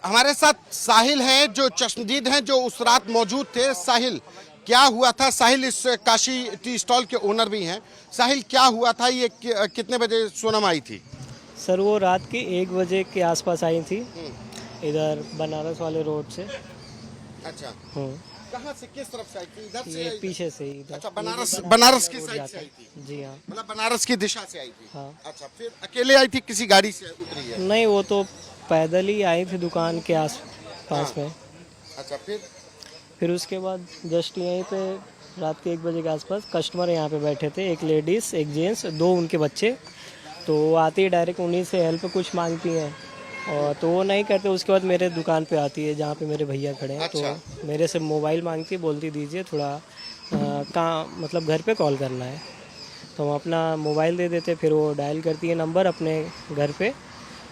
हमारे साथ साहिल हैं जो चश्मदीद हैं, जो उस रात मौजूद थे। साहिल, क्या हुआ था? साहिल इस काशी टी स्टॉल के ओनर भी हैं। साहिल, क्या हुआ था? ये कितने बजे सोनम आई थी? सर वो रात के 1 बजे के आसपास आई थी, इधर बनारस वाले रोड से। अच्छा, हम्म, कहाँ से, किस तरफ से आई थी? इधर से ये या पीछे से ही इधर। अच्छा, बनारस की साइड से आई थी? जी हाँ। मतलब बनारस की दिशा से आई थी? हाँ। अच्छा, फिर अकेले आई थी, किसी गाड़ी से उतरी है? नहीं, वो तो पैदल ही आई थी दुकान के आस पास में। अच्छा, फिर उसके बाद जस्ट यहीं पे रात के 1 बजे के आसपास कस्टमर यहाँ पे बैठे थे, एक लेडीज़, एक जेंट्स, 2 उनके बच्चे। तो वो आती है डायरेक्ट उन्हीं से हेल्प कुछ मांगती हैं, और तो वो नहीं करते। उसके बाद मेरे दुकान पे आती है जहाँ पे मेरे भैया खड़े हैं। अच्छा। तो मेरे से मोबाइल मांगती है, बोलती दीजिए थोड़ा कहाँ मतलब घर पे कॉल करना है। तो हम अपना मोबाइल दे देते, फिर वो डायल करती है नंबर अपने घर पे,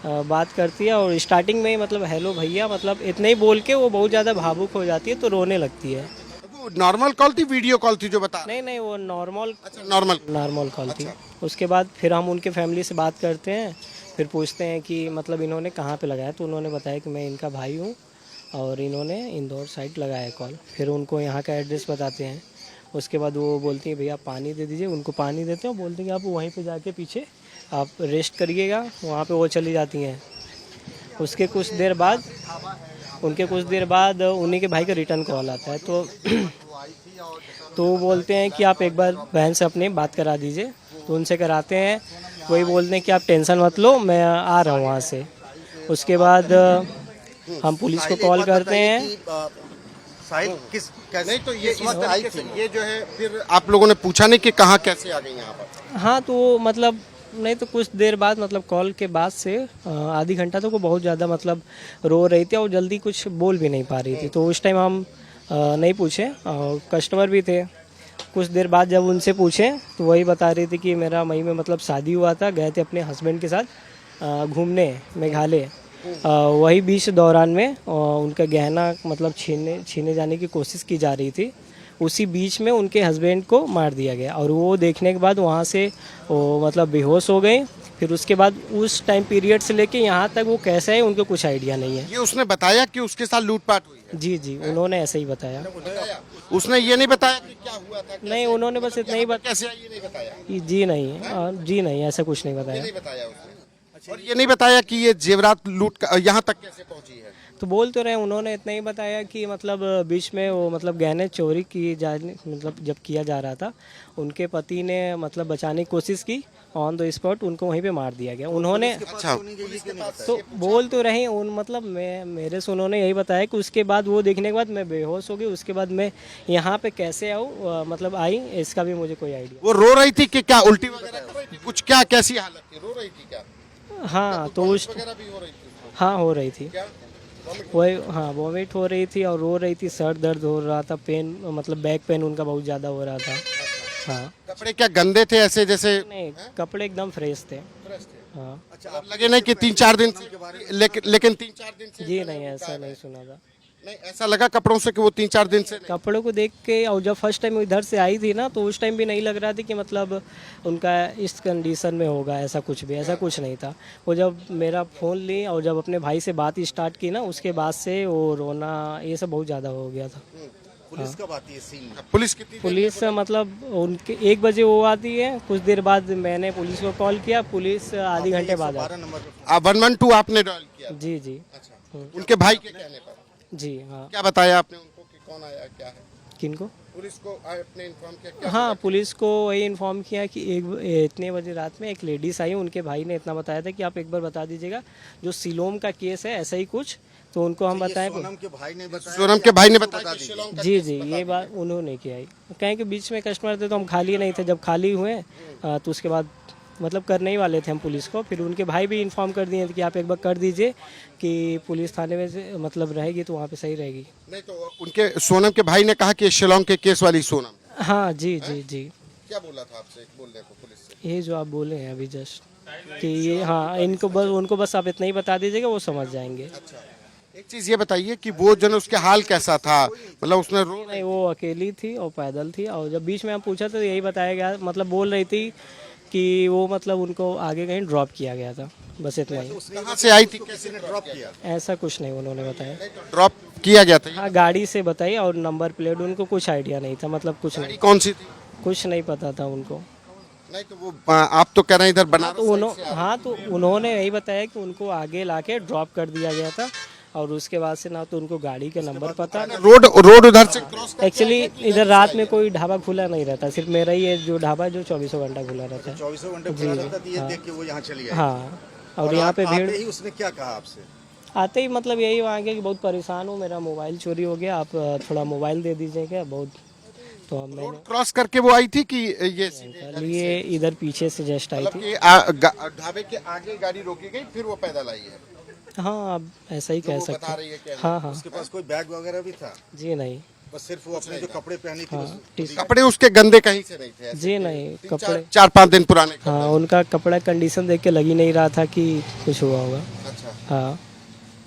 बात करती है। और स्टार्टिंग में ही मतलब हेलो भैया मतलब इतने ही बोल के वो बहुत ज़्यादा भावुक हो जाती है, तो रोने लगती है। वो नॉर्मल कॉल थी, वीडियो कॉल थी जो बता? नहीं नहीं, वो नॉर्मल अच्छा, नॉर्मल कॉल थी। अच्छा। उसके बाद फिर हम उनके फैमिली से बात करते हैं, फिर पूछते हैं कि मतलब इन्होंने कहाँ पे लगाया। तो उन्होंने बताया कि मैं इनका भाई हूँ और इन्होंने इंदौर साइड लगाया कॉल। फिर उनको यहाँ का एड्रेस बताते हैं। उसके बाद वो बोलती हैं भैया पानी दे दीजिए। उनको पानी देते हैं, बोलते हैं कि आप वहीं पे जाके पीछे आप रेस्ट करिएगा। वहाँ पे वो चली जाती हैं। उसके कुछ देर बाद उन्हीं के भाई का रिटर्न कॉल आता है। तो वो बोलते हैं कि आप एक बार बहन से अपनी बात करा दीजिए। तो उनसे कराते हैं। वही बोलते हैं कि आप टेंशन मत लो, मैं आ रहा हूँ वहाँ से। उसके बाद हम पुलिस को कॉल करते हैं। साहिल किस कैसे नहीं तो ये किस वक्त आई थी? ये जो है, फिर आप लोगों ने पूछा नहीं कि कहाँ कैसे आ गई यहाँ पर? हाँ, तो मतलब नहीं तो कुछ देर बाद मतलब कॉल के बाद से आधी घंटा तो वो बहुत ज़्यादा मतलब रो रही थी और जल्दी कुछ बोल भी नहीं पा रही थी। तो उस टाइम हम नहीं पूछे, और कस्टमर भी थे। कुछ देर बाद जब उनसे पूछे तो वही बता रही थी कि मेरा मई में मतलब शादी हुआ था, गए थे अपने हस्बैंड के साथ घूमने मेघालय। वही बीच दौरान में उनका गहना मतलब छीने जाने की कोशिश की जा रही थी। उसी बीच में उनके हस्बैंड को मार दिया गया, और वो देखने के बाद वहाँ से वो मतलब बेहोश हो गए। फिर उसके बाद उस टाइम पीरियड से लेके यहाँ तक वो कैसा है उनको कुछ आइडिया नहीं है। ये उसने बताया कि उसके साथ लूटपाट हुई है? जी जी, उन्होंने ऐसे ही बताया। उसने ये नहीं बताया कि क्या हुआ था? नहीं, उन्होंने बस इतना ही कैसे आई, ये नहीं बताया? जी नहीं, ऐसा कुछ नहीं बताया। नहीं बताया उसने। और ये नहीं बताया कि ये जेवरात लूट यहाँ तक कैसे पहुंची है? तो बोल तो रहे, उन्होंने इतना ही बताया कि मतलब बीच में वो मतलब गहने चोरी की जाने मतलब जब किया जा रहा था, उनके पति ने मतलब बचाने की कोशिश की, ऑन द स्पॉट उनको वहीं पे मार दिया गया। उन्होंने अच्छा, तो बोल तो रहे उन मतलब मेरे से उन्होंने यही बताया कि उसके बाद वो देखने के बाद मैं बेहोश हो गई। उसके बाद मैं यहाँ पे कैसे आऊँ मतलब आई, इसका भी मुझे कोई आइडिया। वो रो रही थी कि क्या, उल्टी वगैरह कर रही थी कुछ? क्या कैसी हालत थी? रो रही थी क्या? हाँ, तो उस वगैरह भी हो रही थी? हाँ हो रही थी। क्या? वही हाँ, वॉमिट हो रही थी और रो रही थी। सर दर्द हो रहा था, पेन मतलब बैक पेन उनका बहुत ज़्यादा हो रहा था। हाँ। कपड़े क्या गंदे थे ऐसे जैसे? नहीं, कपड़े एकदम फ्रेश थे। हाँ। अच्छा, लगे नहीं कि 3-4 दिन से, लेकिन 3-4 दिन से? जी नहीं, ऐसा नहीं सुना था। नहीं, ऐसा लगा कपड़ों से कि वो 3-4 दिन से? कपड़ों को देख के, और जब फर्स्ट टाइम इधर से आई थी ना, तो उस टाइम भी नहीं लग रहा था कि मतलब उनका इस कंडीशन में होगा। ऐसा कुछ भी, ऐसा कुछ नहीं था। वो जब मेरा फ़ोन ली और जब अपने भाई से बात स्टार्ट की ना, उसके बाद से वो रोना ये सब बहुत ज़्यादा हो गया था। पुलिस कब आती है सीन? पुलिस कितनी? पुलिस मतलब उनके 1 बजे वो आती है। कुछ देर बाद मैंने पुलिस को कॉल किया, पुलिस आधे घंटे बाद आई। 112 आपने डायल किया? जी जी। अच्छा, उनके भाई के कहने पर? जी हाँ। क्या बताया आपने उनको कि कौन आया, क्या है? किनको? पुलिस को आपने इन्फॉर्म किया क्या? हाँ, पुलिस को वही इन्फॉर्म किया कि इतने बजे रात में एक लेडीज़ आई। उनके भाई ने इतना बताया था कि आप एक बार बता दीजिएगा, जो सिलोम का केस है ऐसा ही कुछ। तो उनको हम बताएं। सोनम के भाई ने बताया। सोनम के भाई ने बताया कि शिलोंग का जी जी, ये बात उन्होंने किया है। कहें कि बीच में कस्टमर थे तो हम खाली नहीं थे। जब खाली हुए तो उसके बाद मतलब करने ही वाले थे हम पुलिस को। फिर उनके भाई भी इन्फॉर्म कर दिए थे कि आप एक बार कर दीजिए कि पुलिस थाने में से मतलब रहेगी तो वहाँ पे सही रहेगी। नहीं तो उनके सोनम के भाई ने कहा कि शिलोंग के केस वाली सोनम? हाँ जी जी जी। क्या बोला था आपसे बोलने को पुलिस से? ये जो आप बोले हैं अभी जस्ट कि ये हाँ, उनको बस आप इतना ही बता दीजिएगा, वो समझ जाएंगे। अच्छा, एक चीज ये बताइए कि वो जन उसके हाल कैसा था? मतलब उसने रो? नहीं, वो अकेली थी और पैदल थी। और जब बीच में हम पूछा तो यही बताया गया, मतलब बोल रही थी कि वो मतलब उनको आगे कहीं ड्रॉप किया गया था, बस इतना ही। कहाँ से आई थी, किसी ने ड्रॉप किया? ऐसा कुछ नहीं उन्होंने बताया। ड्रॉप किया गया था? हाँ, गाड़ी से बताई और नंबर प्लेट उनको कुछ आइडिया नहीं था, मतलब कुछ गाड़ी नहीं, कौन सी थी? कुछ नहीं पता था उनको। नहीं तो वो आप तो कह रहे हैं इधर बनारस तो उन्होंने यही बताया कि उनको आगे लाके ड्रॉप कर दिया गया था और उसके बाद से ना तो उनको गाड़ी का नंबर पता। रोड उधर से क्रॉस एक्चुअली इधर रात में कोई ढाबा खुला नहीं रहता, सिर्फ मेरा ही है जो ढाबा जो 24 घंटा खुला रहता है। 24 घंटे खुला रहता था, ये देख के वो यहाँ चली आई। हाँ, और यहाँ पे भीड़। आते ही उसने क्या कहा आपसे? आते ही मतलब यही मांगे कि बहुत परेशान हूँ, मेरा मोबाइल चोरी हो गया, आप थोड़ा मोबाइल दे दीजिए क्या बहुत। तो अब मैंने क्रॉस करके वो आई थी कि ये लिए इधर पीछे से जस्ट आई मतलब थी। कि ढाबे के आगे गाड़ी रोकी गई फिर वो पैदल आई है? हाँ, अब ऐसा ही कह वो सकते बता रही है हैं। क्या? हाँ हाँ उसके पास कोई बैग वगैरह भी था? जी नहीं। बस सिर्फ वो अपने जो कपड़े पहनी थी हाँ, टी कपड़े उसके गंदे कहीं से नहीं थे ऐसे? जी नहीं, कपड़े 4-5 दिन पुराने कपड़े। हाँ, उनका कपड़ा कंडीशन देख के लग ही नहीं रहा था कि कुछ हुआ होगा। अच्छा, हाँ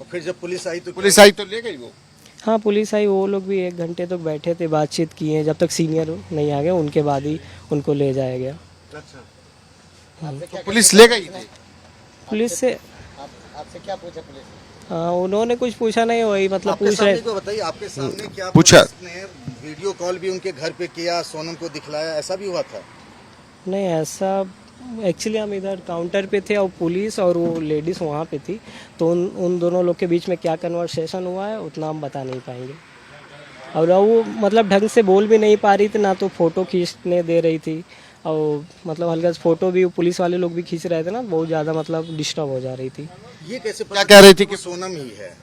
और फिर जब पुलिस आई तो पुलिस आई तो ले गई वो? हाँ, पुलिस आई, वो लोग भी 1 घंटे तक बैठे थे, बातचीत किए, जब तक सीनियर नहीं आ गए उनके बाद ही उनको ले जाया गया। अच्छा, तो पुलिस ले गई थी? पुलिस से आपसे क्या पूछा पुलिस ने? उन्होंने कुछ पूछा नहीं, वही मतलब आपके पूछ सामने रहे। को बताइए, आपके सामने क्या पूछा? पुलिस ने वीडियो कॉल भी उनके घर पे किया, सोनम को दिखलाया, ऐसा भी हुआ था? नहीं ऐसा, एक्चुअली हम इधर काउंटर पे थे और पुलिस और वो लेडीज़ वहाँ पे थी, तो उन दोनों लोग के बीच में क्या कन्वर्सेशन हुआ है उतना हम बता नहीं पाएंगे। और वो मतलब ढंग से बोल भी नहीं पा रही थी, ना तो फ़ोटो खींचने दे रही थी, और मतलब हल्का सा फ़ोटो भी पुलिस वाले लोग भी खींच रहे थे ना, बहुत ज़्यादा मतलब डिस्टर्ब हो जा रही थी। ये कैसे क्या कह रही थी कि सोनम ही है?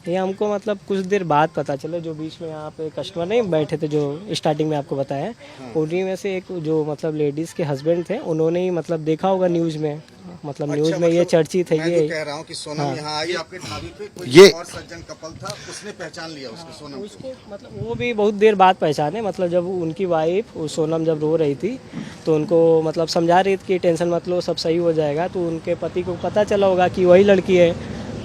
ये हमको मतलब कुछ देर बाद पता चला, जो बीच में यहाँ पे कस्टमर नहीं बैठे थे जो स्टार्टिंग में आपको बताया, उन्हीं में से एक जो मतलब लेडीज़ के हस्बैंड थे, उन्होंने ही मतलब देखा होगा न्यूज़ में, मतलब न्यूज़ में ये चर्चित है। मैं ये तो कह रहा हूँ कि सोनम यहाँ आई आपके ढाबे पे, कोई ये- और सज्जन कपल था, उसने पहचान लिया उसको, सोनम को। उसको मतलब वो भी बहुत देर बाद पहचाने, मतलब जब उनकी वाइफ सोनम जब रो रही थी तो उनको मतलब समझा रही थी कि टेंशन मत लो, सब सही हो जाएगा, तो उनके पति को पता चला होगा कि वही लड़की है,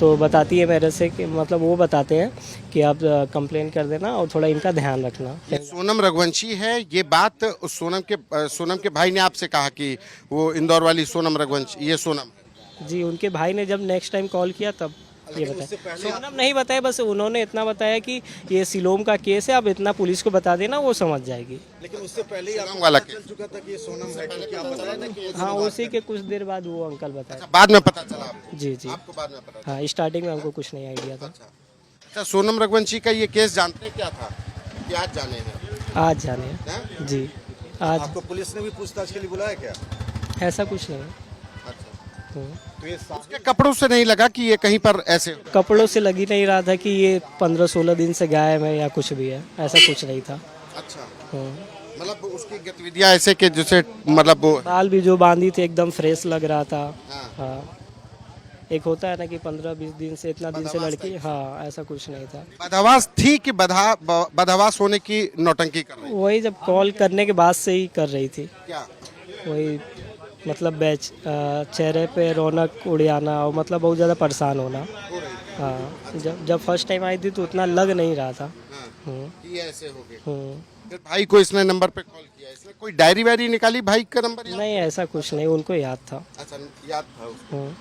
तो बताती है मेरे से कि मतलब वो बताते हैं कि आप कंप्लेन कर देना और थोड़ा इनका ध्यान रखना। ये सोनम रघुवंशी है, ये बात उस सोनम के भाई ने आपसे कहा कि वो इंदौर वाली सोनम रघुवंशी, ये सोनम? जी, उनके भाई ने जब नेक्स्ट टाइम कॉल किया तब ये बताया। सोनम नहीं बताया, बस उन्होंने इतना बताया कि ये सिलोम का केस है, अब इतना पुलिस को बता देना, वो समझ जाएगी। लेकिन उससे पहले ही आपको वाला पता चल चुका था कि ये सोनम है, क्योंकि आप बताया ना कि हाँ, उसी के कुछ देर बाद वो अंकल बताया। बाद में पता चला आपको? जी जी, आपको बाद में पता हाँ, स्टार्टिंग में हमको कुछ नहीं आइडिया था। चला? अच्छा, सोनम रघुवंशी का ये केस जानते क्या था कि आज जाने हैं? आज जाने हैं। हैं? जी, आज आपको पुलिस ने भी पूछताछ के लिए बुलाया क्या? ऐसा कुछ नहीं। अच्छा, हम्म। तो ये उसके कपड़ों से नहीं लगा कि ये कहीं पर ऐसे? कपड़ों से लग ही नहीं रहा था कि ये 15-16 दिन से गायब है या कुछ भी है, ऐसा कुछ नहीं था। अच्छा, हम्म। मतलब उसकी गतिविधियां ऐसे कि जैसे मतलब वो बाल भी जो बांधी थी एकदम फ्रेश लग रहा था। हाँ। हाँ, एक होता है ना कि 15-20 दिन से, इतना दिन से बदहवास लड़की, हाँ, ऐसा कुछ नहीं था। बदहवास थी कि बदहवास होने की नौटंकी कर रही? वही जब कॉल करने के बाद से ही कर रही थी, क्या? वही मतलब चेहरे पे रौनक उड़ आना और मतलब बहुत ज़्यादा परेशान होना। हो रही? हाँ, जब फर्स्ट टाइम आई थी तो उतना लग नहीं रहा था। हाँ, ये ऐसे हो गए। हम्म। फिर भाई को इसने नंबर पे कॉल किया, इसने कोई डायरी वायरी निकाली भाई का नंबर याद? नहीं, ऐसा कुछ नहीं, उनको याद था। अच्छा, याद था उसको। हम्म।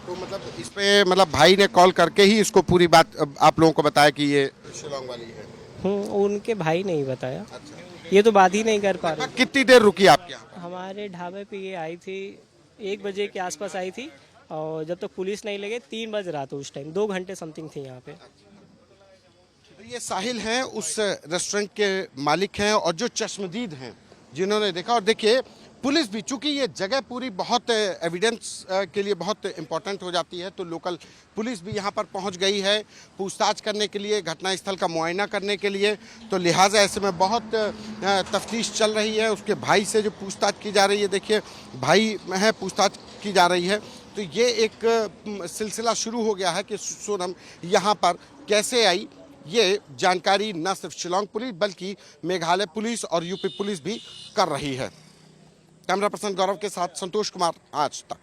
तो मतलब इस पे मतलब भाई ने कॉल करके ही इसको पूरी बात आप लोगों को बताया कि ये शिलोंग वाली है? उनके भाई ने ही बताया, अच्छा, ये तो बात ही नहीं कर पा रहे। कितनी देर रुकी आपके यहाँ? हमारे ढाबे पे ये आई थी 1 बजे के आसपास आई थी, और जब तक पुलिस नहीं लगे 3 बज रहा था उस टाइम, 2 घंटे समथिंग थी यहाँ पे। तो ये साहिल हैं, उस रेस्टोरेंट के मालिक हैं और जो चश्मदीद हैं जिन्होंने देखा। और देखिए पुलिस भी, चूंकि ये जगह पूरी बहुत एविडेंस के लिए बहुत इम्पोर्टेंट हो जाती है, तो लोकल पुलिस भी यहाँ पर पहुँच गई है पूछताछ करने के लिए, घटनास्थल का मुआयना करने के लिए। तो लिहाजा ऐसे में बहुत तफ्तीश चल रही है। उसके भाई से जो पूछताछ की जा रही है, देखिए भाई है पूछताछ की जा रही है। तो ये एक सिलसिला शुरू हो गया है कि सोनम यहाँ पर कैसे आई, ये जानकारी न सिर्फ शिलोंग पुलिस बल्कि मेघालय पुलिस और यूपी पुलिस भी कर रही है। कैमरा पर्सन गौरव के साथ संतोष कुमार, आज तक।